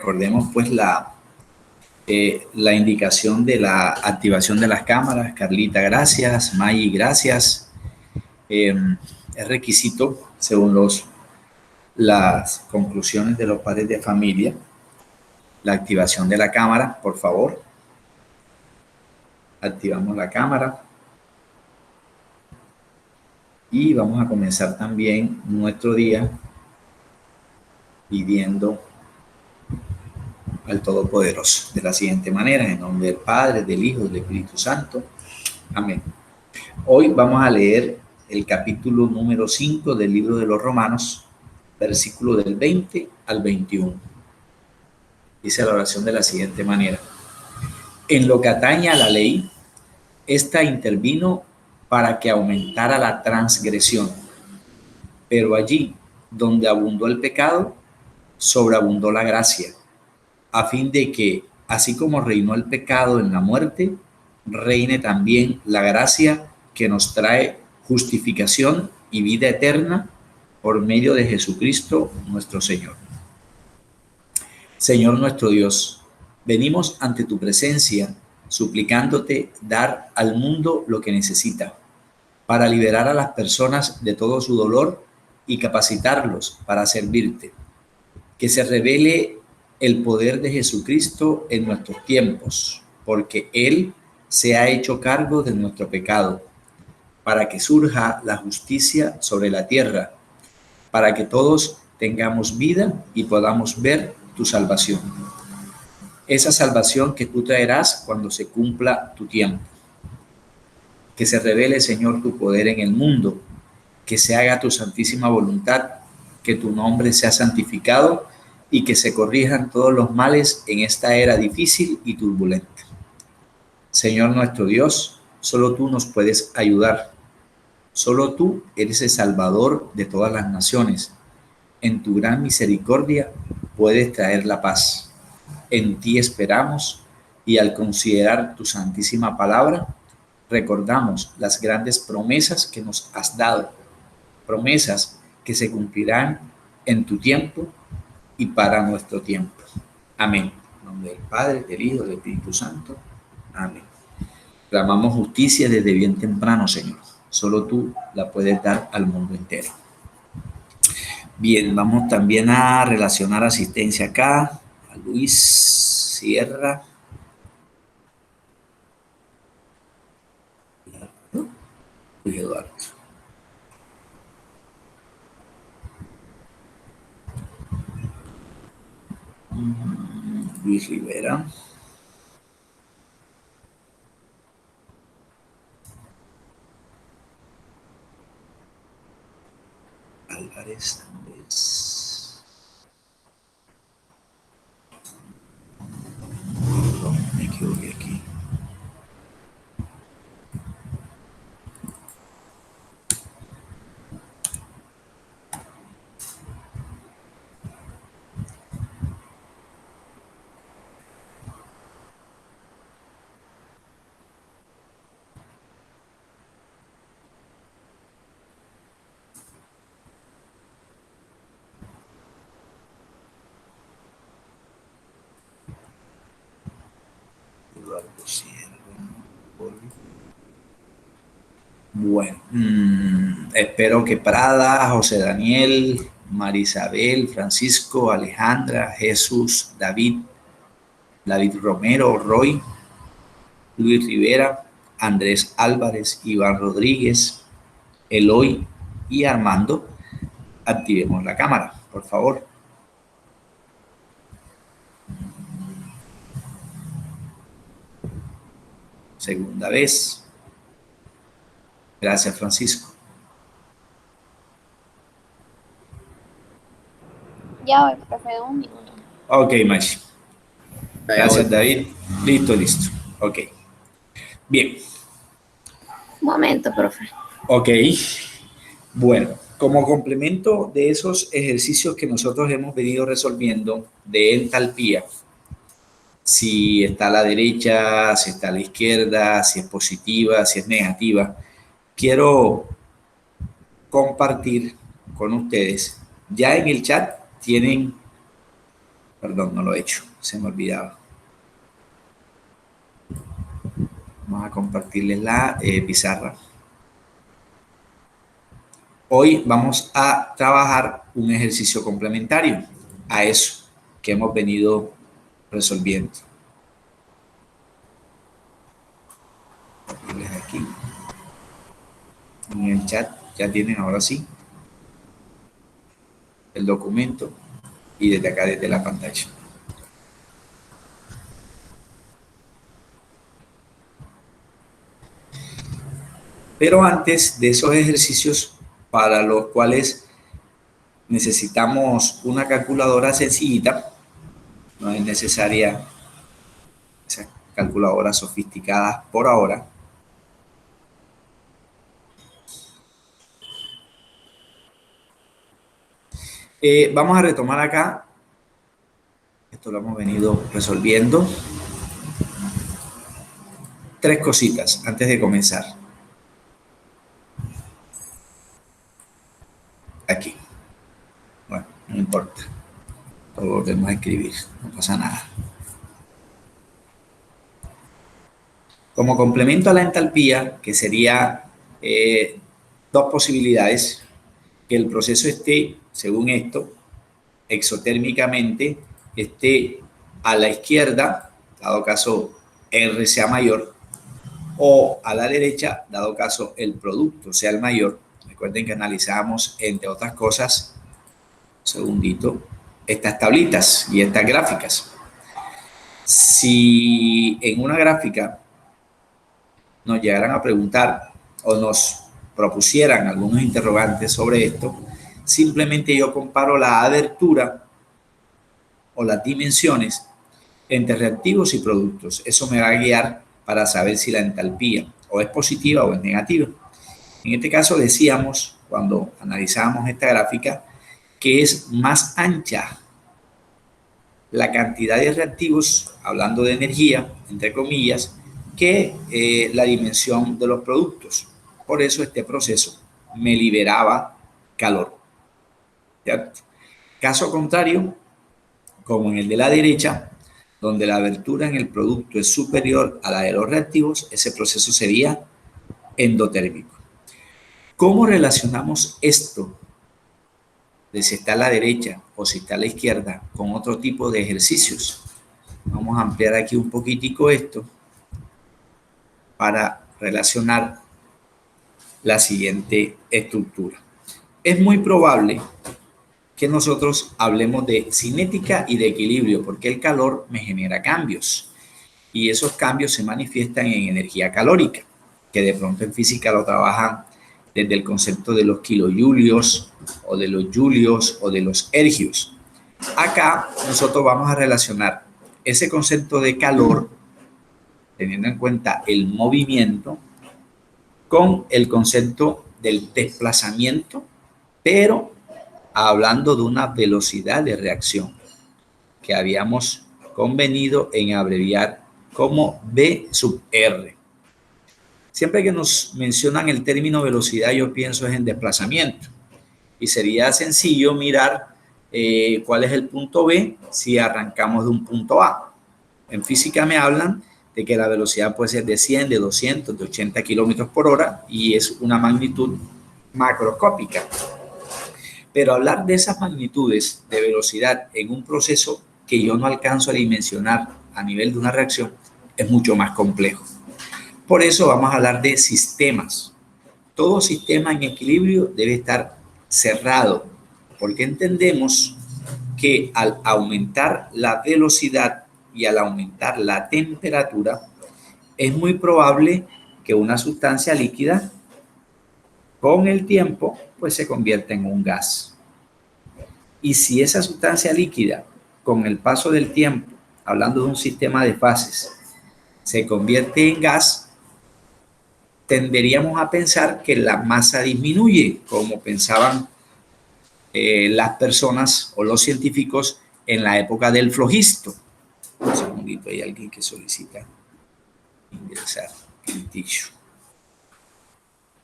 Recordemos pues la indicación de la activación de las cámaras. Carlita, gracias. Maggie, gracias. Es requisito, según las conclusiones de los padres de familia, la activación de la cámara, por favor. Activamos la cámara. Y vamos a comenzar también nuestro día pidiendo al Todopoderoso de la siguiente manera: en nombre del Padre, del Hijo y del Espíritu Santo. Amén. Hoy vamos a leer el capítulo número 5 del libro de los Romanos, versículo del 20 al 21. Dice la oración de la siguiente manera: en lo que atañe a la ley, esta intervino para que aumentara la transgresión, pero allí donde abundó el pecado, sobreabundó la gracia, a fin de que, así como reinó el pecado en la muerte, reine también la gracia que nos trae justificación y vida eterna por medio de Jesucristo nuestro Señor. Señor nuestro Dios, venimos ante tu presencia suplicándote dar al mundo lo que necesita para liberar a las personas de todo su dolor y capacitarlos para servirte. Que se revele el poder de Jesucristo en nuestros tiempos, porque Él se ha hecho cargo de nuestro pecado, para que surja la justicia sobre la tierra, para que todos tengamos vida y podamos ver tu salvación. Esa salvación que tú traerás cuando se cumpla tu tiempo. Que se revele, Señor, tu poder en el mundo, que se haga tu santísima voluntad, que tu nombre sea santificado y que se corrijan todos los males en esta era difícil y turbulenta. Señor nuestro Dios, solo tú nos puedes ayudar. Solo tú eres el Salvador de todas las naciones. En tu gran misericordia puedes traer la paz. En ti esperamos y al considerar tu santísima palabra, recordamos las grandes promesas que nos has dado, promesas que se cumplirán en tu tiempo y para nuestro tiempo. Amén. En nombre del Padre, del Hijo y del Espíritu Santo. Amén. Clamamos justicia desde bien temprano, Señor. Solo tú la puedes dar al mundo entero. Bien, vamos también a relacionar asistencia acá. A Luis Sierra. Luis Eduardo. Luis Rivera. Álvarez Andrés. Me equivoqué aquí. Bueno, espero que Prada, José Daniel, Marisabel, Francisco, Alejandra, Jesús, David Romero, Roy, Luis Rivera, Andrés Álvarez, Iván Rodríguez, Eloy y Armando activemos la cámara, por favor. Segunda vez. Gracias, Francisco. Ya voy, profe, un minuto. Ok, Machi. Gracias, David. Listo. Ok. Bien. Un momento, profe. Ok. Bueno, como complemento de esos ejercicios que nosotros hemos venido resolviendo de entalpía, si está a la derecha, si está a la izquierda, si es positiva, si es negativa, quiero compartir con ustedes. Ya en el chat tienen Perdón, no lo he hecho, se me olvidaba. Vamos a compartirles la pizarra. Hoy vamos a trabajar un ejercicio complementario a eso que hemos venido resolviendo. Aquí en el chat ya tienen ahora sí el documento y desde acá, desde la pantalla. Pero antes de esos ejercicios para los cuales necesitamos una calculadora sencillita, no es necesaria esas calculadoras sofisticadas por ahora. Vamos a retomar acá. Esto lo hemos venido resolviendo. Tres cositas antes de comenzar. Aquí. Bueno, no importa. Lo volvemos a escribir. No pasa nada. Como complemento a la entalpía, que sería dos posibilidades, que el proceso esté, según esto, exotérmicamente, esté a la izquierda, dado caso R sea mayor, o a la derecha, dado caso el producto sea el mayor. Recuerden que analizamos, entre otras cosas, un segundito, estas tablitas y estas gráficas. Si en una gráfica nos llegaran a preguntar o nos propusieran algunos interrogantes sobre esto, simplemente yo comparo la abertura o las dimensiones entre reactivos y productos. Eso me va a guiar para saber si la entalpía o es positiva o es negativa. En este caso decíamos, cuando analizábamos esta gráfica, que es más ancha la cantidad de reactivos, hablando de energía, entre comillas, que la dimensión de los productos. Por eso este proceso me liberaba calor. ¿Cierto? Caso contrario, como en el de la derecha, donde la abertura en el producto es superior a la de los reactivos, ese proceso sería endotérmico. ¿Cómo relacionamos esto de si está a la derecha o si está a la izquierda con otro tipo de ejercicios? Vamos a ampliar aquí un poquitico esto para relacionar la siguiente estructura. Es muy probable que nosotros hablemos de cinética y de equilibrio, porque el calor me genera cambios y esos cambios se manifiestan en energía calórica, que de pronto en física lo trabajan desde el concepto de los kilojulios o de los julios o de los ergios. Acá nosotros vamos a relacionar ese concepto de calor, teniendo en cuenta el movimiento, con el concepto del desplazamiento, pero hablando de una velocidad de reacción que habíamos convenido en abreviar como V sub R. Siempre que nos mencionan el término velocidad, yo pienso en desplazamiento. Y sería sencillo mirar cuál es el punto B si arrancamos de un punto A. En física me hablan de que la velocidad puede ser de 100, de 200, de 80 kilómetros por hora y es una magnitud macroscópica. Pero hablar de esas magnitudes de velocidad en un proceso que yo no alcanzo a dimensionar a nivel de una reacción es mucho más complejo. Por eso vamos a hablar de sistemas. Todo sistema en equilibrio debe estar cerrado, porque entendemos que al aumentar la velocidad y al aumentar la temperatura, es muy probable que una sustancia líquida con el tiempo pues se convierta en un gas. Y si esa sustancia líquida con el paso del tiempo, hablando de un sistema de fases, se convierte en gas, tenderíamos a pensar que la masa disminuye, como pensaban las personas o los científicos en la época del flogisto. Un segundito, hay alguien que solicita ingresar el dicho.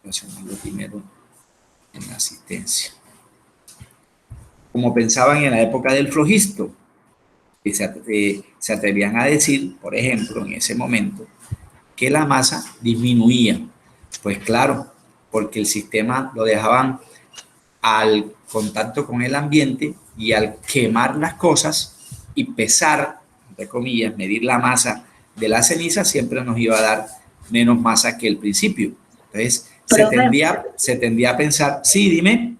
Relacionando primero en la asistencia. Como pensaban en la época del flogisto, se atrevían a decir, por ejemplo, en ese momento, que la masa disminuía. Pues claro, porque el sistema lo dejaban al contacto con el ambiente y al quemar las cosas y pesar, entre comillas, medir la masa de la ceniza, siempre nos iba a dar menos masa que el principio. Entonces, Profe, se tendía a pensar, sí, dime.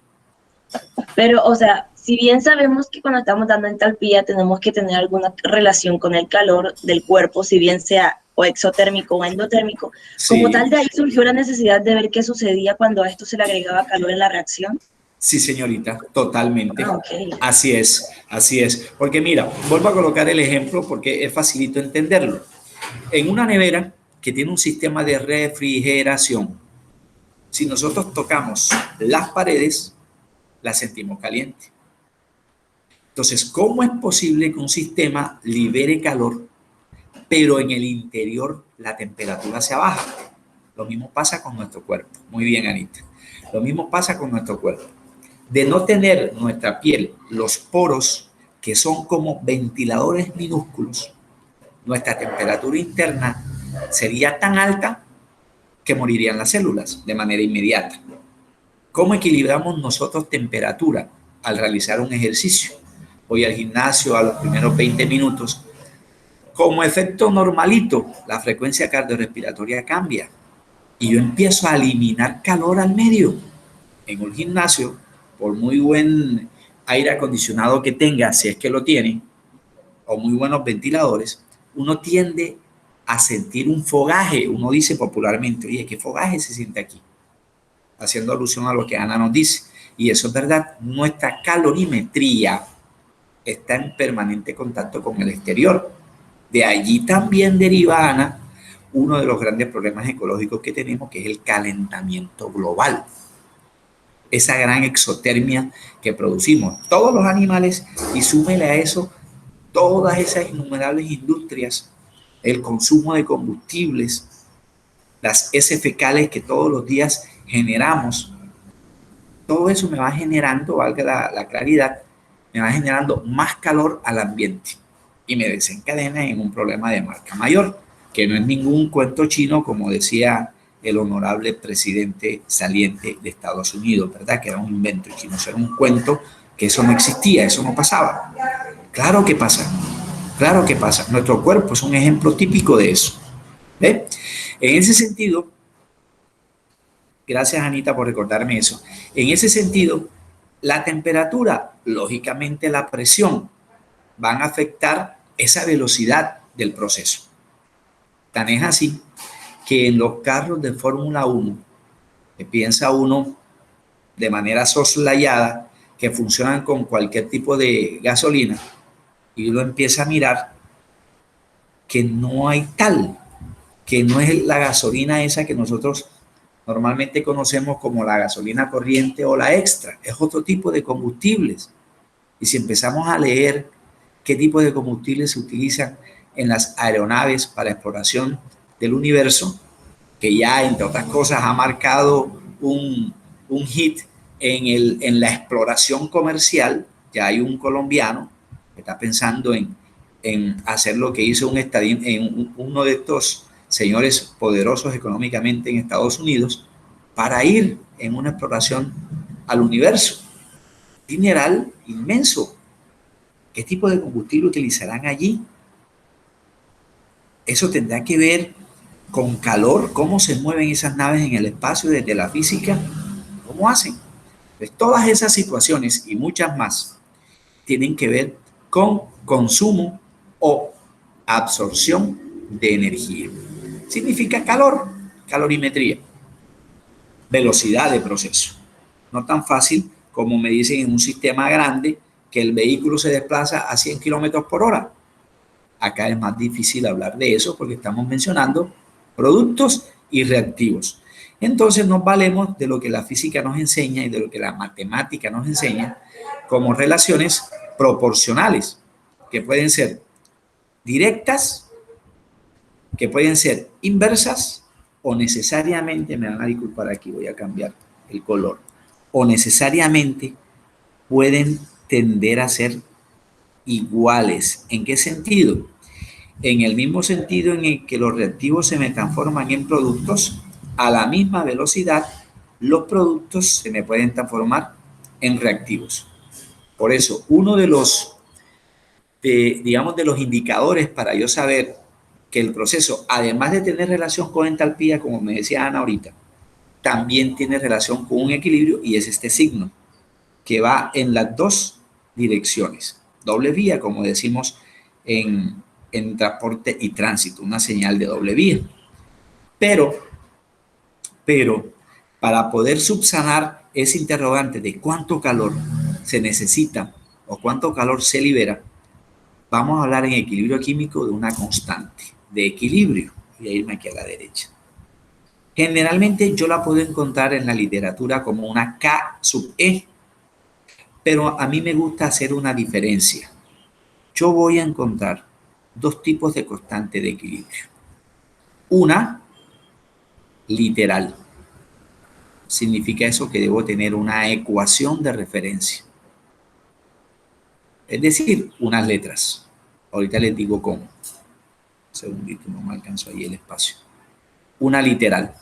pero, o sea, si bien sabemos que cuando estamos dando entalpía tenemos que tener alguna relación con el calor del cuerpo, si bien sea o exotérmico o endotérmico, como Sí, tal de ahí surgió la necesidad de ver qué sucedía cuando a esto se le agregaba calor en la reacción. sí, señorita, totalmente. Ah, ok. Así es, así es. Porque mira, vuelvo a colocar el ejemplo porque es facilito entenderlo. En una nevera que tiene un sistema de refrigeración, si nosotros tocamos las paredes, las sentimos calientes. Entonces, ¿cómo es posible que un sistema libere calor, pero en el interior la temperatura se baja? Lo mismo pasa con nuestro cuerpo. Muy bien, Anita. Lo mismo pasa con nuestro cuerpo. De no tener nuestra piel los poros que son como ventiladores minúsculos, nuestra temperatura interna sería tan alta que morirían las células de manera inmediata. ¿Cómo equilibramos nosotros temperatura al realizar un ejercicio? Voy al gimnasio a los primeros 20 minutos. Como efecto normalito, la frecuencia cardiorrespiratoria cambia y yo empiezo a eliminar calor al medio. En un gimnasio, por muy buen aire acondicionado que tenga, si es que lo tiene, o muy buenos ventiladores, uno tiende a sentir un fogaje. Uno dice popularmente, oye, ¿qué fogaje se siente aquí? Haciendo alusión a lo que Ana nos dice. Y eso es verdad, nuestra calorimetría está en permanente contacto con el exterior. De allí también deriva, Ana, uno de los grandes problemas ecológicos que tenemos, que es el calentamiento global. Esa gran exotermia que producimos todos los animales, y súmele a eso todas esas innumerables industrias, el consumo de combustibles, las heces fecales que todos los días generamos. Todo eso me va generando, valga la claridad, me va generando más calor al ambiente y me desencadena en un problema de marca mayor, que no es ningún cuento chino, como decía el honorable presidente saliente de Estados Unidos, ¿verdad? Que era un invento chino, era un cuento, que eso no existía, eso no pasaba. Claro que pasa, claro que pasa. Nuestro cuerpo es un ejemplo típico de eso. ¿Ve? En ese sentido, gracias, Anita, por recordarme eso. En ese sentido, la temperatura, lógicamente la presión, van a afectar esa velocidad del proceso. Tan es así que en los carros de Fórmula 1, que piensa uno de manera soslayada, que funcionan con cualquier tipo de gasolina, y uno empieza a mirar que no hay tal, que no es la gasolina esa que nosotros normalmente conocemos como la gasolina corriente o la extra, es otro tipo de combustibles. Y si empezamos a leer qué tipo de combustibles se utilizan en las aeronaves para exploración del universo, que ya, entre otras cosas, ha marcado un hit en la exploración comercial, ya hay un colombiano que está pensando en hacer lo que hizo uno de estos señores poderosos económicamente en Estados Unidos, para ir en una exploración al universo. Dineral inmenso. ¿Qué tipo de combustible utilizarán allí? Eso tendrá que ver con calor, cómo se mueven esas naves en el espacio desde la física, cómo hacen. Pues todas esas situaciones y muchas más tienen que ver con consumo o absorción de energía. Significa calor, calorimetría, velocidad de proceso. No tan fácil como me dicen en un sistema grande que el vehículo se desplaza a 100 kilómetros por hora. Acá es más difícil hablar de eso porque estamos mencionando productos y reactivos. Entonces nos valemos de lo que la física nos enseña y de lo que la matemática nos enseña como relaciones proporcionales, que pueden ser directas, que pueden ser inversas o necesariamente, me van a disculpar aquí, voy a cambiar el color, o necesariamente pueden tender a ser iguales. ¿En qué sentido? En el mismo sentido en el que los reactivos se me transforman en productos, a la misma velocidad, los productos se me pueden transformar en reactivos. Por eso, uno de los, digamos, de los indicadores para yo saber que el proceso, además de tener relación con entalpía, como me decía Ana ahorita, también tiene relación con un equilibrio, y es este signo, que va en las dos direcciones. Doble vía, como decimos en transporte y tránsito, una señal de doble vía. Pero, para poder subsanar ese interrogante de cuánto calor se necesita o cuánto calor se libera, vamos a hablar en equilibrio químico de una constante de equilibrio. Voy a irme aquí a la derecha. Generalmente yo la puedo encontrar en la literatura como una K sub E, pero a mí me gusta hacer una diferencia. Yo voy a encontrar dos tipos de constante de equilibrio. Una, literal. Significa eso que debo tener una ecuación de referencia. Es decir, unas letras. Ahorita les digo cómo. Un segundito, no me alcanzó ahí el espacio. Una literal.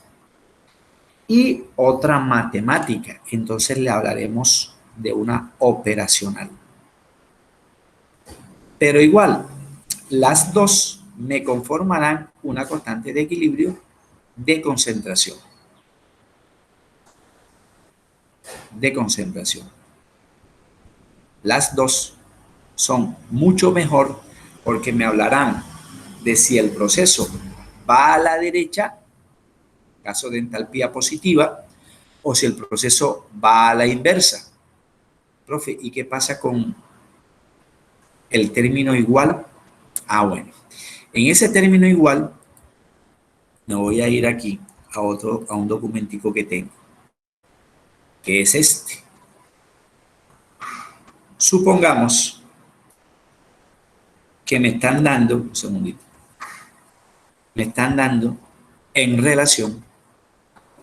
Y otra matemática. Entonces le hablaremos de una operacional. Pero igual, las dos me conformarán una constante de equilibrio de concentración. De concentración. Las dos son mucho mejor porque me hablarán de si el proceso va a la derecha, caso de entalpía positiva, o si el proceso va a la inversa. Profe, ¿y qué pasa con el término igual? Ah, bueno. En ese término igual, me voy a ir aquí a un documentico que tengo, que es este. Supongamos que me están dando, un segundito, me están dando en relación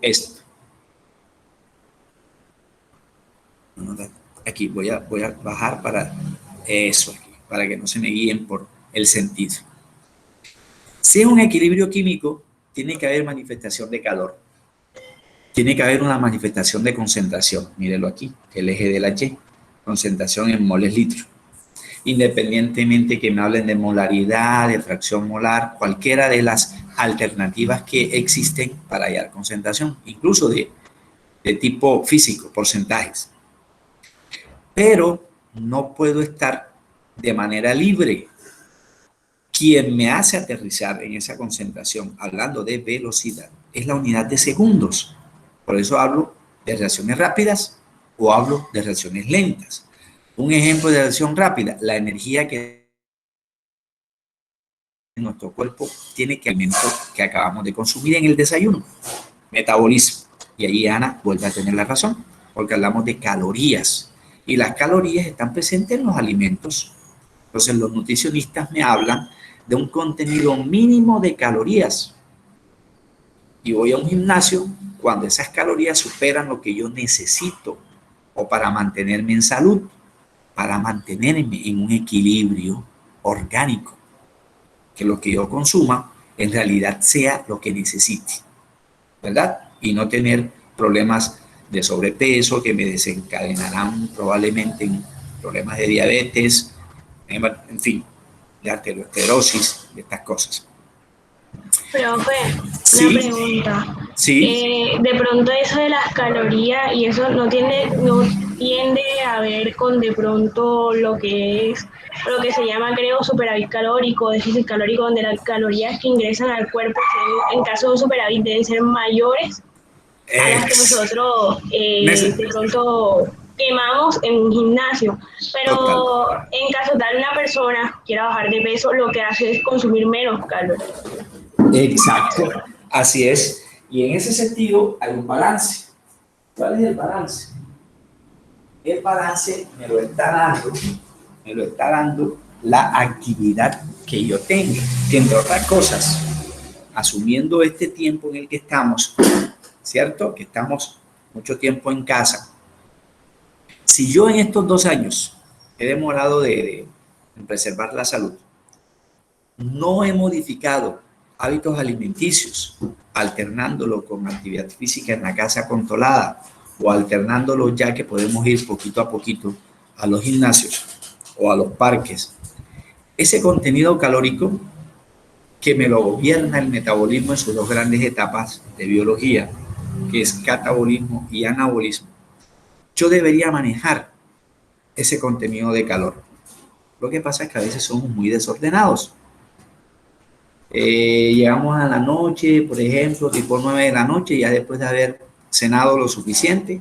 esto. Aquí voy a bajar para eso, aquí, para que no se me guíen por el sentido. Si es un equilibrio químico, tiene que haber manifestación de calor. Tiene que haber una manifestación de concentración. Mírelo aquí, el eje de la Y, concentración en moles litro. Independientemente que me hablen de molaridad, de fracción molar, cualquiera de las alternativas que existen para hallar concentración, incluso de tipo físico, porcentajes. Pero no puedo estar de manera libre. Quien me hace aterrizar en esa concentración, hablando de velocidad, es la unidad de segundos. Por eso hablo de reacciones rápidas o hablo de reacciones lentas. Un ejemplo de reacción rápida, la energía que nuestro cuerpo tiene que alimentar que acabamos de consumir en el desayuno. Metabolismo. Y ahí Ana vuelve a tener la razón, porque hablamos de calorías. Y las calorías están presentes en los alimentos. Entonces los nutricionistas me hablan de un contenido mínimo de calorías. Y voy a un gimnasio cuando esas calorías superan lo que yo necesito o para mantenerme en salud, para mantenerme en un equilibrio orgánico, que lo que yo consuma en realidad sea lo que necesite, ¿verdad? Y no tener problemas de sobrepeso que me desencadenarán probablemente en problemas de diabetes, en fin, de arteriosclerosis, de estas cosas. Profe, Sí, una pregunta. sí. De pronto eso de las calorías y eso no tiende a ver con de pronto lo que se llama, creo, superávit calórico, déficit calórico, donde las calorías que ingresan al cuerpo en caso de un superávit deben ser mayores a las que nosotros de pronto quemamos en un gimnasio. Pero Total. en caso tal una persona quiera bajar de peso, lo que hace es consumir menos calorías. Exacto, así es. Y en ese sentido hay un balance. ¿Cuál es el balance? El balance me lo está dando la actividad que yo tengo, que entre otras cosas, asumiendo este tiempo en el que estamos, ¿cierto? Que estamos mucho tiempo en casa. Si yo en estos 2 años he demorado de en preservar la salud. No he modificado hábitos alimenticios, alternándolo con actividad física en la casa controlada o alternándolo ya que podemos ir poquito a poquito a los gimnasios o a los parques. Ese contenido calórico que me lo gobierna el metabolismo en sus dos grandes etapas de biología, que es catabolismo y anabolismo, yo debería manejar ese contenido de calor. Lo que pasa es que a veces somos muy desordenados. Llegamos a la noche, por ejemplo, tipo 9 de la noche, ya después de haber cenado lo suficiente,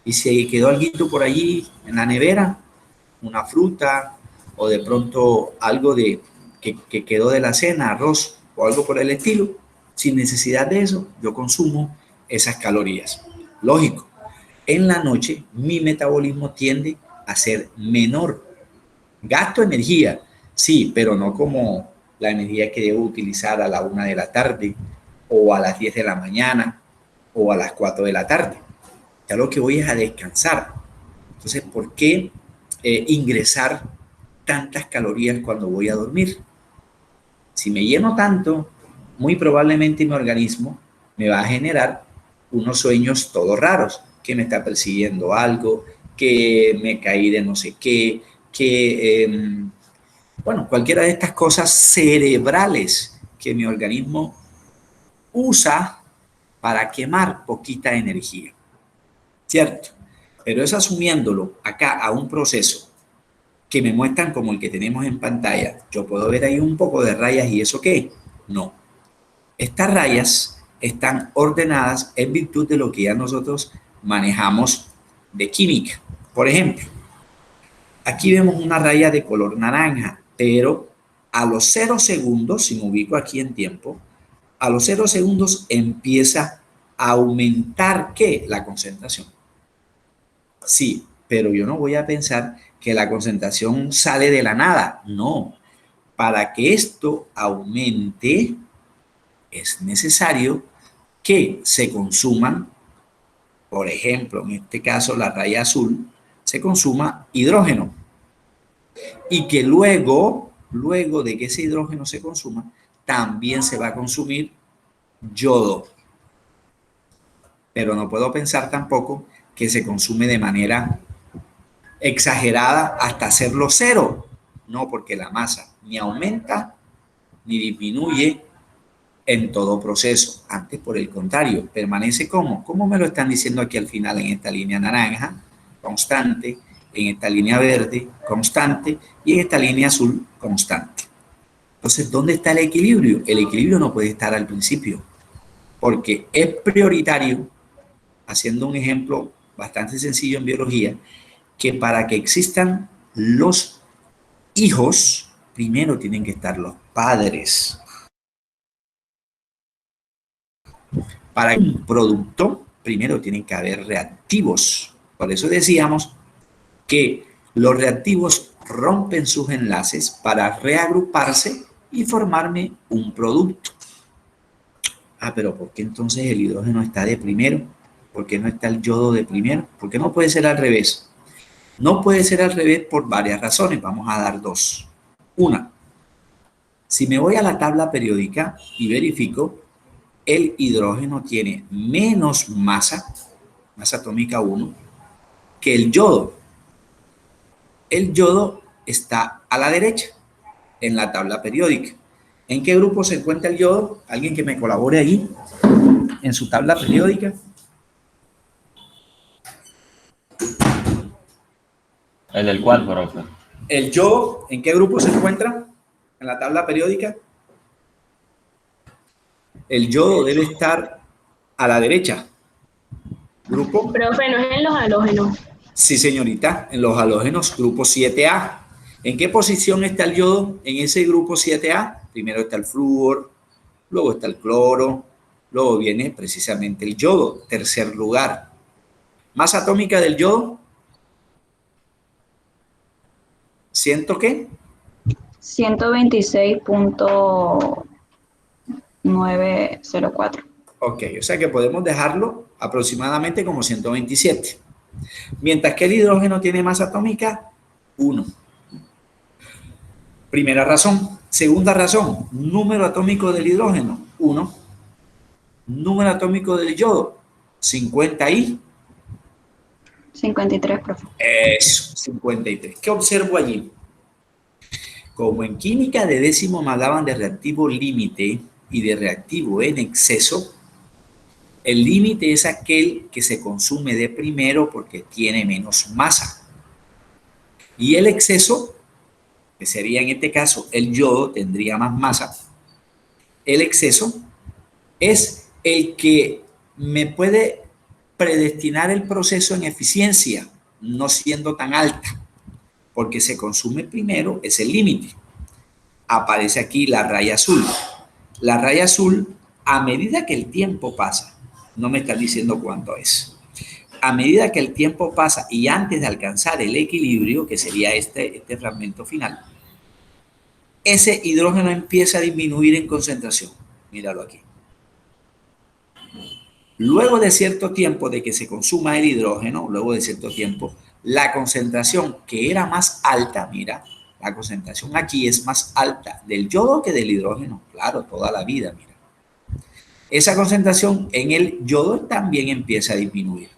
y si quedó algo por allí en la nevera, una fruta o de pronto algo que quedó de la cena, arroz o algo por el estilo, sin necesidad de eso, yo consumo esas calorías. Lógico, en la noche mi metabolismo tiende a ser menor. Gasto energía, sí, pero no como la energía que debo utilizar a la 1 de la tarde o a las 10 de la mañana o a las 4 de la tarde. Ya lo que voy es a descansar. Entonces, ¿por qué ingresar tantas calorías cuando voy a dormir? Si me lleno tanto, muy probablemente mi organismo me va a generar unos sueños todos raros, que me está persiguiendo algo, que me caí de no sé qué, que bueno, cualquiera de estas cosas cerebrales que mi organismo usa para quemar poquita energía, ¿cierto? Pero es asumiéndolo acá a un proceso que me muestran como el que tenemos en pantalla. Yo puedo ver ahí un poco de rayas y ¿eso qué? No. Estas rayas están ordenadas en virtud de lo que ya nosotros manejamos de química. Por ejemplo, aquí vemos una raya de color naranja, pero a los 0 segundos, si me ubico aquí en tiempo, a los 0 segundos empieza a aumentar, ¿qué? La concentración. Sí, pero yo no voy a pensar que la concentración sale de la nada. No. Para que esto aumente, es necesario que se consuman, por ejemplo, en este caso la raya azul, se consuma hidrógeno. Y que luego de que ese hidrógeno se consuma, también se va a consumir yodo. Pero no puedo pensar tampoco que se consume de manera exagerada hasta hacerlo 0. No, porque la masa ni aumenta ni disminuye en todo proceso. Antes, por el contrario, permanece como me lo están diciendo aquí al final en esta línea naranja, constante, en esta línea verde, constante, y en esta línea azul, constante. Entonces, ¿dónde está el equilibrio? El equilibrio no puede estar al principio, porque es prioritario, haciendo un ejemplo bastante sencillo en biología, que para que existan los hijos, primero tienen que estar los padres. Para un producto, primero tienen que haber reactivos. Por eso decíamos que los reactivos rompen sus enlaces para reagruparse y formarme un producto. Ah, pero ¿por qué entonces el hidrógeno está de primero? ¿Por qué no está el yodo de primero? ¿Por qué no puede ser al revés? No puede ser al revés por varias razones. Vamos a dar dos. Una, si me voy a la tabla periódica y verifico, el hidrógeno tiene menos masa atómica 1, que el yodo. El yodo está a la derecha en la tabla periódica. ¿En qué grupo se encuentra el yodo? ¿Alguien que me colabore ahí en su tabla periódica? ¿El del cual, profe? ¿El yodo en qué grupo se encuentra en la tabla periódica? El yodo debe estar a la derecha. ¿Grupo? Profe, ¿no es en los halógenos? Sí, señorita, en los halógenos, grupo 7A. ¿En qué posición está el yodo en ese grupo 7A? Primero está el flúor, luego está el cloro, luego viene precisamente el yodo, tercer lugar. ¿Masa atómica del yodo? ¿Ciento qué? 126.904. Ok, o sea que podemos dejarlo aproximadamente como 127. Mientras que el hidrógeno tiene masa atómica 1. Primera razón. Segunda razón, número atómico del hidrógeno, 1. Número atómico del yodo, 50 y... 53, profe. Eso, 53. ¿Qué observo allí? Como en química de décimo me hablaban de reactivo límite y de reactivo en exceso, el límite es aquel que se consume de primero porque tiene menos masa. Y el exceso, que sería en este caso el yodo, tendría más masa. El exceso es el que me puede predestinar el proceso en eficiencia, no siendo tan alta, porque se consume primero, es el límite. Aparece aquí la raya azul. La raya azul, a medida que el tiempo pasa, no me está diciendo cuánto es. A medida que el tiempo pasa y antes de alcanzar el equilibrio, que sería este fragmento final, ese hidrógeno empieza a disminuir en concentración. Míralo aquí. Luego de cierto tiempo de que se consuma el hidrógeno, luego de cierto tiempo, la concentración que era más alta, mira, la concentración aquí es más alta del yodo que del hidrógeno, claro, toda la vida, mira. Esa concentración en el yodo también empieza a disminuir.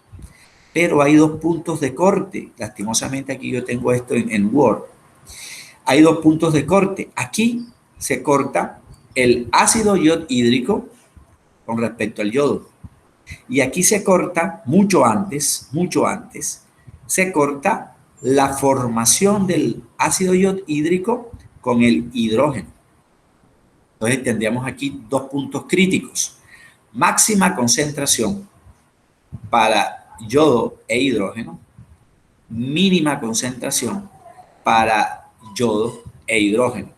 Pero hay dos puntos de corte. Lastimosamente aquí yo tengo esto en Word. Hay dos puntos de corte. Aquí se corta el ácido hídrico con respecto al yodo. Y aquí se corta, mucho antes, se corta la formación del ácido hídrico con el hidrógeno. Entonces tendríamos aquí dos puntos críticos. Máxima concentración para yodo e hidrógeno, mínima concentración para yodo e hidrógeno.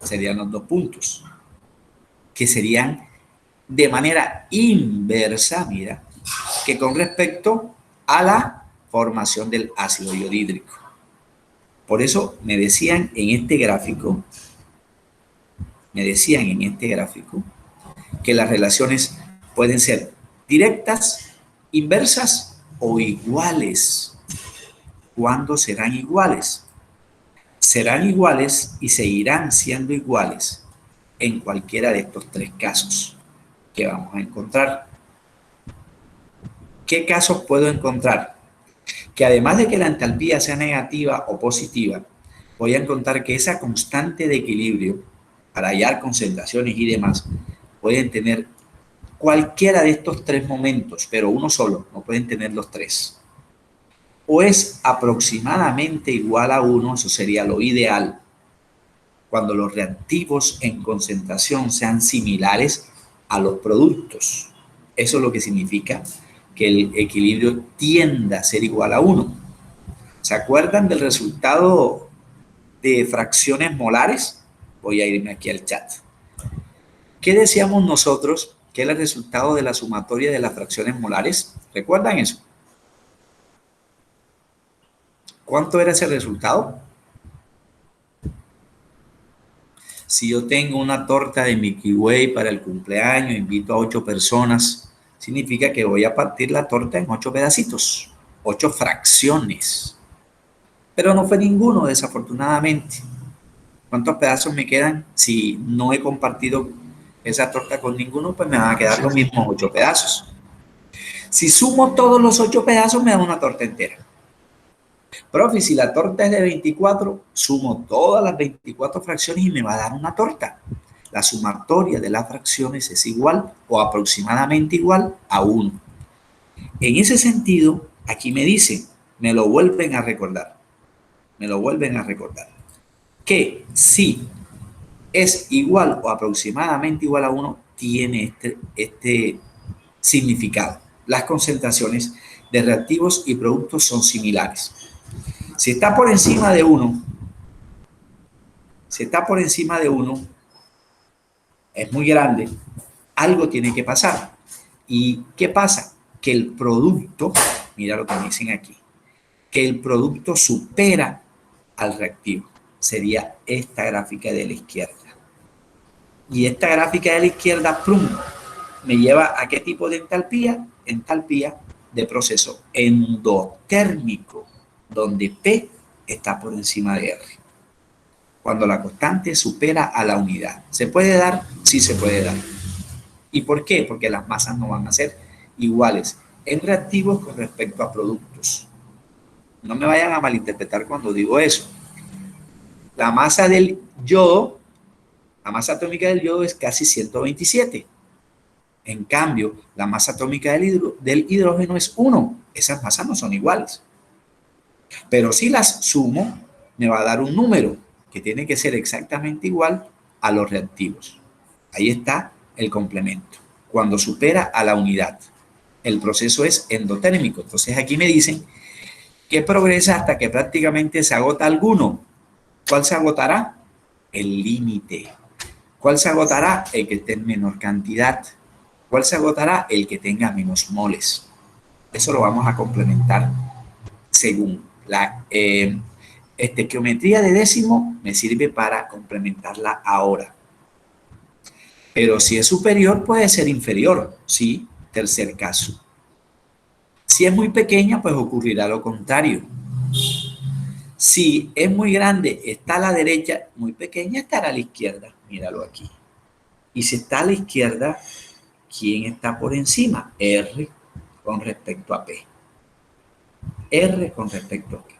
Serían los dos puntos, que serían de manera inversa, mira, que con respecto a la formación del ácido hídrico. Por eso me decían en este gráfico, que las relaciones pueden ser directas, inversas o iguales. ¿Cuándo serán iguales? Serán iguales y seguirán siendo iguales en cualquiera de estos tres casos que vamos a encontrar. ¿Qué casos puedo encontrar? Que además de que la entalpía sea negativa o positiva, voy a encontrar que esa constante de equilibrio para hallar concentraciones y demás pueden tener cualquiera de estos tres momentos, pero uno solo, no pueden tener los tres. O es aproximadamente igual a 1, eso sería lo ideal, cuando los reactivos en concentración sean similares a los productos. Eso es lo que significa que el equilibrio tienda a ser igual a 1. ¿Se acuerdan del resultado de fracciones molares? Voy a irme aquí al chat. ¿Qué decíamos nosotros que era el resultado de la sumatoria de las fracciones molares? ¿Recuerdan eso? ¿Cuánto era ese resultado? Si yo tengo una torta de Milky Way para el cumpleaños, invito a 8 personas, significa que voy a partir la torta en 8 pedacitos, 8 fracciones. Pero no fue ninguno, desafortunadamente. ¿Cuántos pedazos me quedan? Si no he compartido esa torta con ninguno, pues me van a quedar los mismos 8 pedazos. Si sumo todos los 8 pedazos, me da una torta entera. Profe, si la torta es de 24, sumo todas las 24 fracciones y me va a dar una torta. La sumatoria de las fracciones es igual o aproximadamente igual a 1. En ese sentido, aquí me dicen, me lo vuelven a recordar, que si es igual o aproximadamente igual a 1, tiene este significado. Las concentraciones de reactivos y productos son similares. Si está por encima de 1, es muy grande, algo tiene que pasar. ¿Y qué pasa? Que el producto, mira lo que me dicen aquí, que el producto supera al reactivo. Sería esta gráfica de la izquierda. Y esta gráfica de la izquierda, ¡prum!, me lleva a qué tipo de entalpía? Entalpía de proceso endotérmico, donde P está por encima de R. Cuando la constante supera a la unidad. ¿Se puede dar? Sí se puede dar. ¿Y por qué? Porque las masas no van a ser iguales en reactivos con respecto a productos. No me vayan a malinterpretar cuando digo eso. La masa del yodo, la masa atómica del yodo es casi 127. En cambio, la masa atómica del hidrógeno es 1. Esas masas no son iguales. Pero si las sumo, me va a dar un número que tiene que ser exactamente igual a los reactivos. Ahí está el complemento. Cuando supera a la unidad. El proceso es endotérmico. Entonces aquí me dicen que progresa hasta que prácticamente se agota alguno. ¿Cuál se agotará? El límite. ¿Cuál se agotará? El que esté en menor cantidad. ¿Cuál se agotará? El que tenga menos moles. Eso lo vamos a complementar según la estequiometría de décimo. Me sirve para complementarla ahora. Pero si es superior, puede ser inferior. Sí, tercer caso. Si es muy pequeña, pues ocurrirá lo contrario. Si es muy grande, está a la derecha, muy pequeña, estará a la izquierda. Míralo aquí. Y si está a la izquierda, ¿quién está por encima? R con respecto a P. R con respecto a P.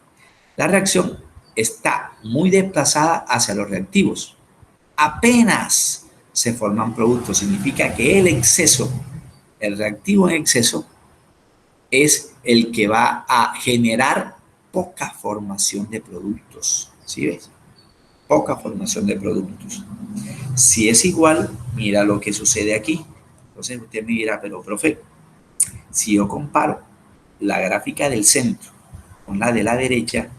La reacción está muy desplazada hacia los reactivos. Apenas se forman productos. Significa que el exceso, el reactivo en exceso, es el que va a generar poca formación de productos. ¿Sí ves? Poca formación de productos. Si es igual, mira lo que sucede aquí. Entonces usted me dirá, pero profe, si yo comparo la gráfica del centro con la de la derecha,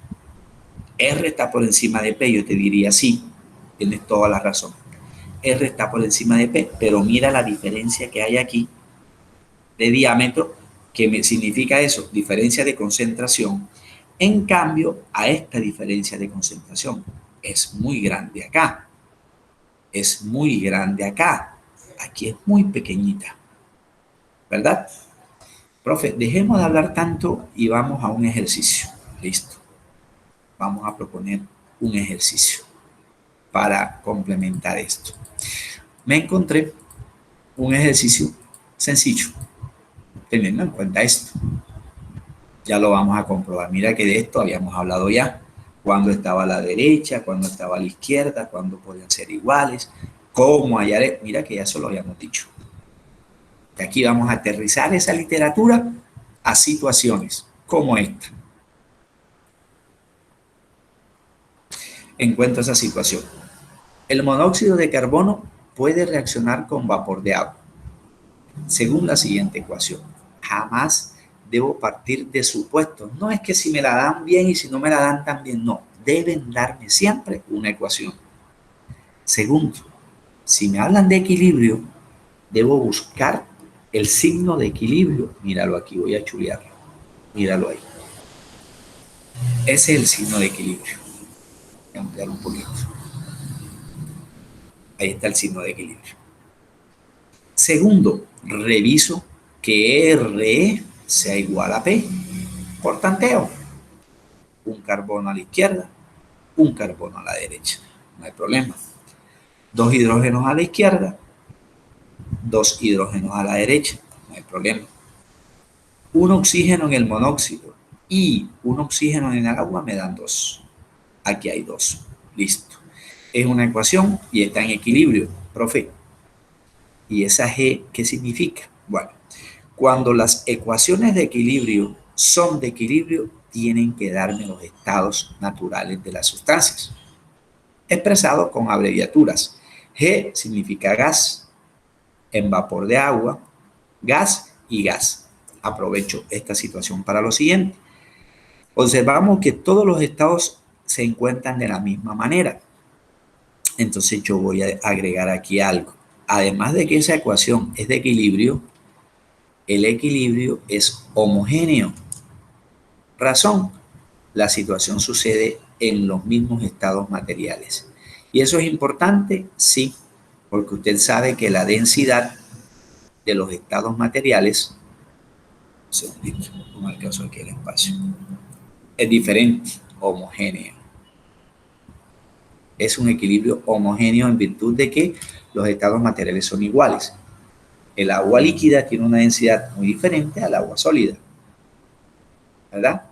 R está por encima de P. Yo te diría sí, tienes toda la razón. R está por encima de P, pero mira la diferencia que hay aquí de diámetro. ¿Qué me significa eso? Diferencia de concentración. En cambio, a esta diferencia de concentración es muy grande acá. Es muy grande acá. Aquí es muy pequeñita. ¿Verdad? Profe, dejemos de hablar tanto y vamos a un ejercicio. Listo. Vamos a proponer un ejercicio para complementar esto. Me encontré un ejercicio sencillo, teniendo en cuenta esto. Ya lo vamos a comprobar. Mira que de esto habíamos hablado ya. Cuando estaba a la derecha, cuando estaba a la izquierda, cuando podían ser iguales, cómo hallar. Mira que ya eso lo habíamos dicho. Y aquí vamos a aterrizar esa literatura a situaciones como esta. Encuentro esa situación. El monóxido de carbono puede reaccionar con vapor de agua, según la siguiente ecuación. Jamás debo partir de supuestos. No es que si me la dan bien y si no me la dan tan bien, no. Deben darme siempre una ecuación. Segundo, si me hablan de equilibrio, debo buscar el signo de equilibrio. Míralo aquí, voy a chulearlo. Míralo ahí. Ese es el signo de equilibrio. Voy a ampliar un poquito. Ahí está el signo de equilibrio. Segundo, reviso que R sea igual a P por tanteo. Un carbono a la izquierda, un carbono a la derecha. No hay problema. 2 hidrógenos a la izquierda, 2 hidrógenos a la derecha. No hay problema. Un oxígeno en el monóxido y un oxígeno en el agua me dan 2. Aquí hay 2. Listo. Es una ecuación y está en equilibrio, profe. ¿Y esa G qué significa? Bueno, cuando las ecuaciones de equilibrio son de equilibrio, tienen que darme los estados naturales de las sustancias, expresado con abreviaturas. G significa gas, en vapor de agua, gas y gas. Aprovecho esta situación para lo siguiente. Observamos que todos los estados se encuentran de la misma manera. Entonces yo voy a agregar aquí algo. Además de que esa ecuación es de equilibrio, el equilibrio es homogéneo. Razón, la situación sucede en los mismos estados materiales. ¿Y eso es importante? Sí, porque usted sabe que la densidad de los estados materiales, un segundito, no me alcanzo aquí el espacio, es diferente, homogénea. Es un equilibrio homogéneo en virtud de que los estados materiales son iguales. El agua líquida tiene una densidad muy diferente al agua sólida, ¿verdad?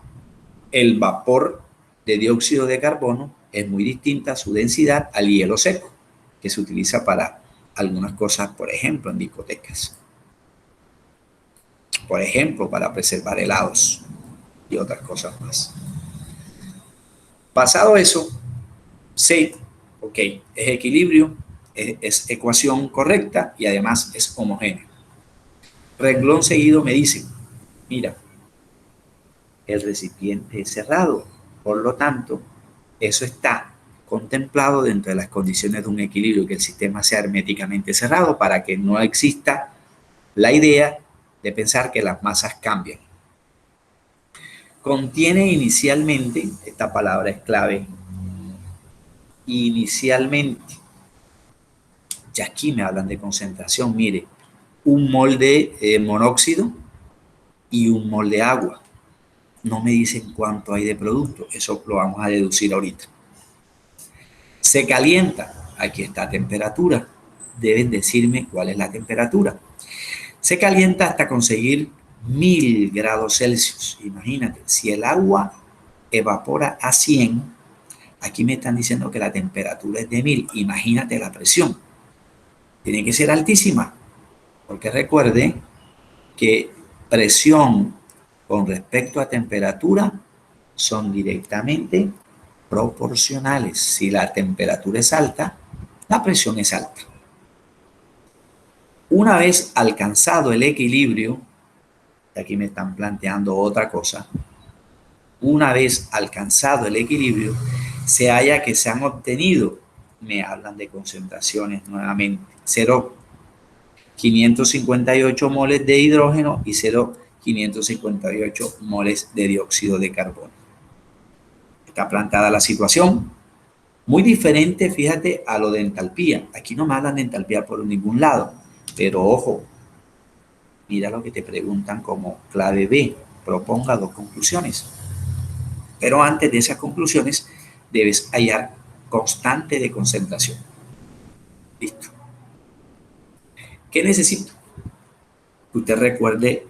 El vapor de dióxido de carbono es muy distinta a su densidad al hielo seco, que se utiliza para algunas cosas, por ejemplo, en discotecas. Por ejemplo, para preservar helados y otras cosas más. Pasado eso, sí, ok, es equilibrio, es ecuación correcta y además es homogénea. Renglón seguido me dice, mira, el recipiente es cerrado, por lo tanto, eso está contemplado dentro de las condiciones de un equilibrio, que el sistema sea herméticamente cerrado para que no exista la idea de pensar que las masas cambian. Contiene inicialmente, esta palabra es clave, inicialmente, ya aquí me hablan de concentración, mire, un mol de monóxido y un mol de agua. No me dicen cuánto hay de producto, eso lo vamos a deducir ahorita. Se calienta, aquí está a temperatura, deben decirme cuál es la temperatura. Se calienta hasta conseguir 1000 grados Celsius. Imagínate, si el agua evapora a 100, aquí me están diciendo que la temperatura es de 1000. Imagínate la presión. Tiene que ser altísima, porque recuerde que presión con respecto a temperatura son directamente proporcionales. Si la temperatura es alta, la presión es alta. Una vez alcanzado el equilibrio, aquí me están planteando otra cosa, una vez alcanzado el equilibrio, se halla que se han obtenido, me hablan de concentraciones nuevamente, 0,558 moles de hidrógeno y 0,558 moles de dióxido de carbono. Está planteada la situación, muy diferente, fíjate, a lo de entalpía. Aquí no me hablan de entalpía por ningún lado, pero ojo, mira lo que te preguntan como clave B, proponga 2 conclusiones. Pero antes de esas conclusiones, debes hallar constante de concentración. Listo. ¿Qué necesito? Que usted recuerde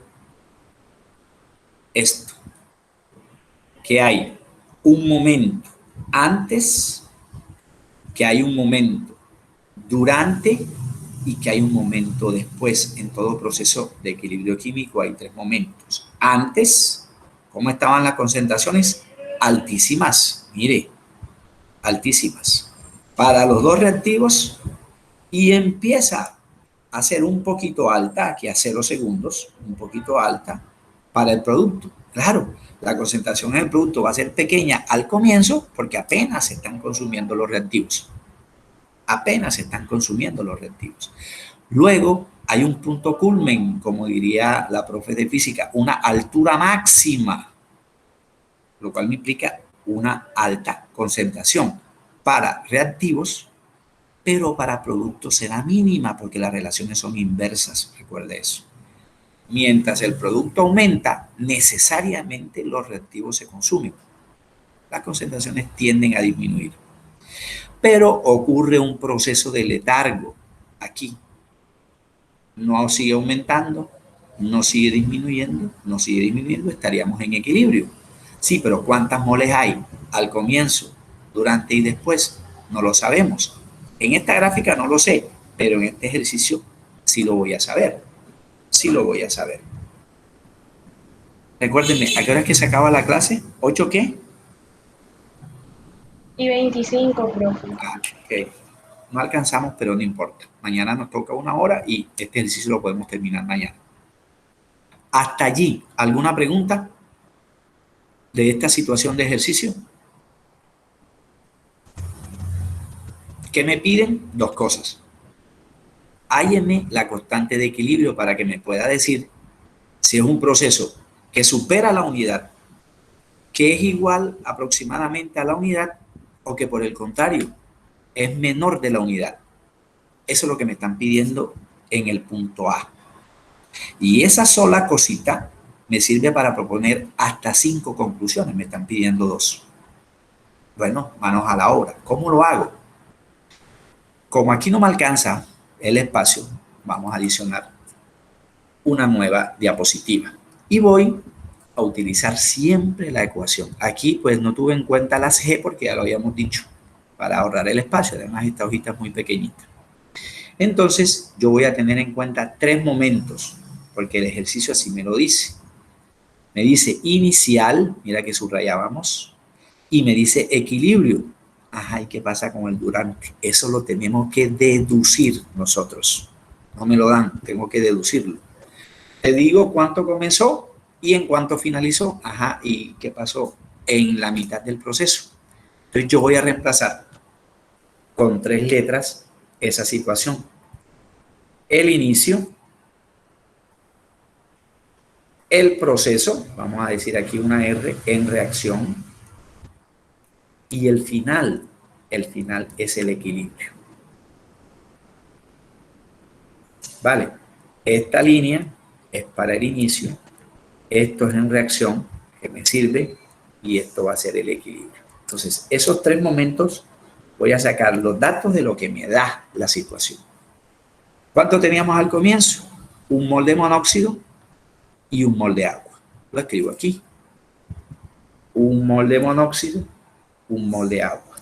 esto, que hay un momento antes, que hay un momento durante y que hay un momento después. En todo proceso de equilibrio químico hay 3 momentos. Antes, ¿cómo estaban las concentraciones? Altísimas, mire, altísimas. Para los 2 reactivos, y empieza a ser un poquito alta, aquí a 0 segundos, un poquito alta para el producto. Claro, la concentración en el producto va a ser pequeña al comienzo porque apenas se están consumiendo los reactivos. Apenas se están consumiendo los reactivos. Luego hay un punto culmen, como diría la profe de física, una altura máxima, lo cual me implica una alta concentración para reactivos, pero para productos será mínima porque las relaciones son inversas, recuerde eso. Mientras el producto aumenta, necesariamente los reactivos se consumen. Las concentraciones tienden a disminuir. Pero ocurre un proceso de letargo aquí. No sigue aumentando, no sigue disminuyendo, no sigue disminuyendo, estaríamos en equilibrio. Sí, pero ¿cuántas moles hay al comienzo, durante y después? No lo sabemos. En esta gráfica no lo sé, pero en este ejercicio sí lo voy a saber. Sí lo voy a saber. Recuérdenme, ¿a qué hora es que se acaba la clase? ¿8 qué? Y 25, profe. Ok. No alcanzamos, pero no importa. Mañana nos toca 1 hora y este ejercicio lo podemos terminar mañana. Hasta allí, ¿alguna pregunta de esta situación de ejercicio? ¿Qué me piden? 2 cosas. Hálleme la constante de equilibrio para que me pueda decir si es un proceso que supera la unidad, que es igual aproximadamente a la unidad, o que por el contrario es menor de la unidad. Eso es lo que me están pidiendo en el punto A. Y esa sola cosita me sirve para proponer hasta 5 conclusiones. Me están pidiendo 2. Bueno, manos a la obra. ¿Cómo lo hago? Como aquí no me alcanza el espacio, vamos a adicionar una nueva diapositiva. Y voy a utilizar siempre la ecuación. Aquí pues no tuve en cuenta las G porque ya lo habíamos dicho, para ahorrar el espacio. Además esta hojita es muy pequeñita. Entonces yo voy a tener en cuenta 3 momentos, porque el ejercicio así me lo dice. Me dice inicial, mira que subrayábamos, y me dice equilibrio. Ajá, ¿y qué pasa con el durante? Eso lo tenemos que deducir nosotros. No me lo dan, tengo que deducirlo. Te digo cuánto comenzó y en cuánto finalizó. Ajá, ¿y qué pasó? En la mitad del proceso. Entonces yo voy a reemplazar con 3 letras esa situación. El inicio, el proceso, vamos a decir aquí una R, en reacción, y el final es el equilibrio. Vale, esta línea es para el inicio, esto es en reacción, que me sirve, y esto va a ser el equilibrio. Entonces, esos 3 momentos voy a sacar los datos de lo que me da la situación. ¿Cuánto teníamos al comienzo? 1 mol de monóxido y 1 mol de agua. Lo escribo aquí. 1 mol de monóxido, 1 mol de agua.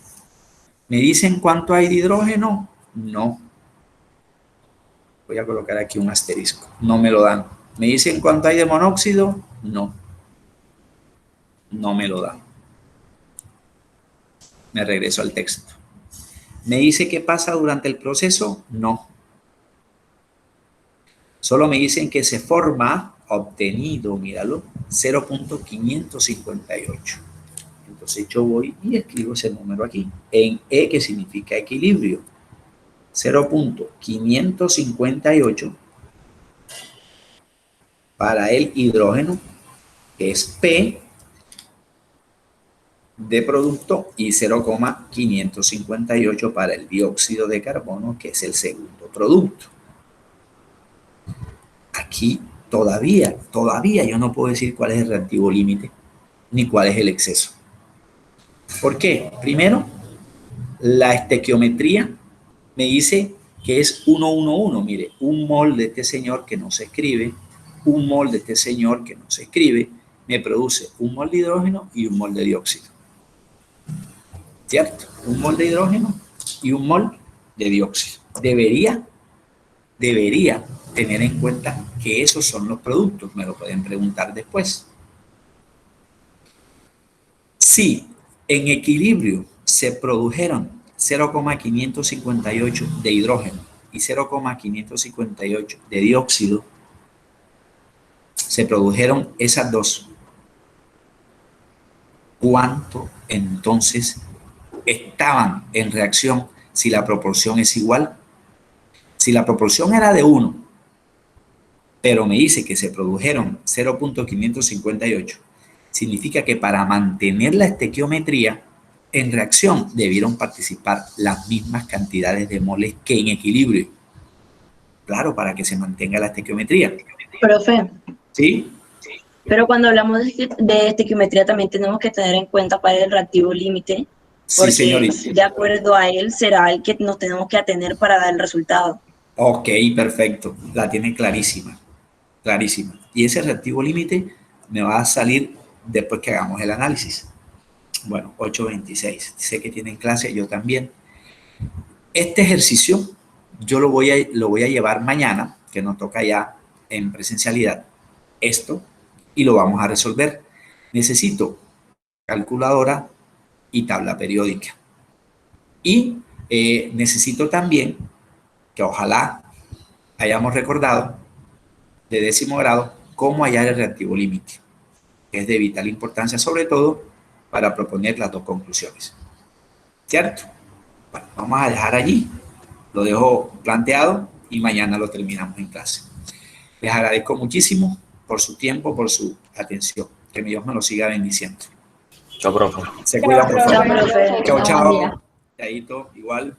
¿Me dicen cuánto hay de hidrógeno? No. Voy a colocar aquí un asterisco. No me lo dan. ¿Me dicen cuánto hay de monóxido? No. No me lo dan. Me regreso al texto. ¿Me dice qué pasa durante el proceso? No. Solo me dicen que se forma, obtenido, míralo, 0.558. Entonces yo voy y escribo ese número aquí, en E, que significa equilibrio. 0.558 para el hidrógeno, que es P de producto, y 0.558 para el dióxido de carbono, que es el segundo producto. Aquí todavía yo no puedo decir cuál es el reactivo límite ni cuál es el exceso. ¿Por qué? Primero, la estequiometría me dice que es 111. Mire, 1 mol de este señor que no se escribe, 1 mol de este señor que no se escribe, me produce 1 mol de hidrógeno y 1 mol de dióxido. ¿Cierto? 1 mol de hidrógeno y 1 mol de dióxido. Debería tener en cuenta que esos son los productos. Me lo pueden preguntar después. Si en equilibrio se produjeron 0.558 de hidrógeno y 0.558 de dióxido, se produjeron esas dos, ¿cuánto entonces estaban en reacción si la proporción es igual? Si la proporción era de 1, pero me dice que se produjeron 0.558, significa que para mantener la estequiometría en reacción debieron participar las mismas cantidades de moles que en equilibrio. Claro, para que se mantenga la estequiometría. Profe. ¿Sí? Pero cuando hablamos de estequiometría también tenemos que tener en cuenta cuál es el reactivo límite, porque sí, señorita, de acuerdo a él será el que nos tenemos que atener para dar el resultado. Ok, perfecto. La tiene clarísima. Clarísima. Y ese reactivo límite me va a salir después que hagamos el análisis. Bueno, 8.26. Sé que tienen clase, yo también. Este ejercicio yo lo voy a llevar mañana, que nos toca ya en presencialidad, esto, y lo vamos a resolver. Necesito calculadora y tabla periódica. Y necesito también que ojalá hayamos recordado de 10º grado cómo hallar el reactivo límite, que es de vital importancia, sobre todo para proponer las dos conclusiones. ¿Cierto? Bueno, vamos a dejar allí, lo dejo planteado y mañana lo terminamos en clase. Les agradezco muchísimo por su tiempo, por su atención. Que Dios me lo siga bendiciendo. Chao, profe. Se cuida, profe. Chao, profe. Chao, chao. Chaito, igual.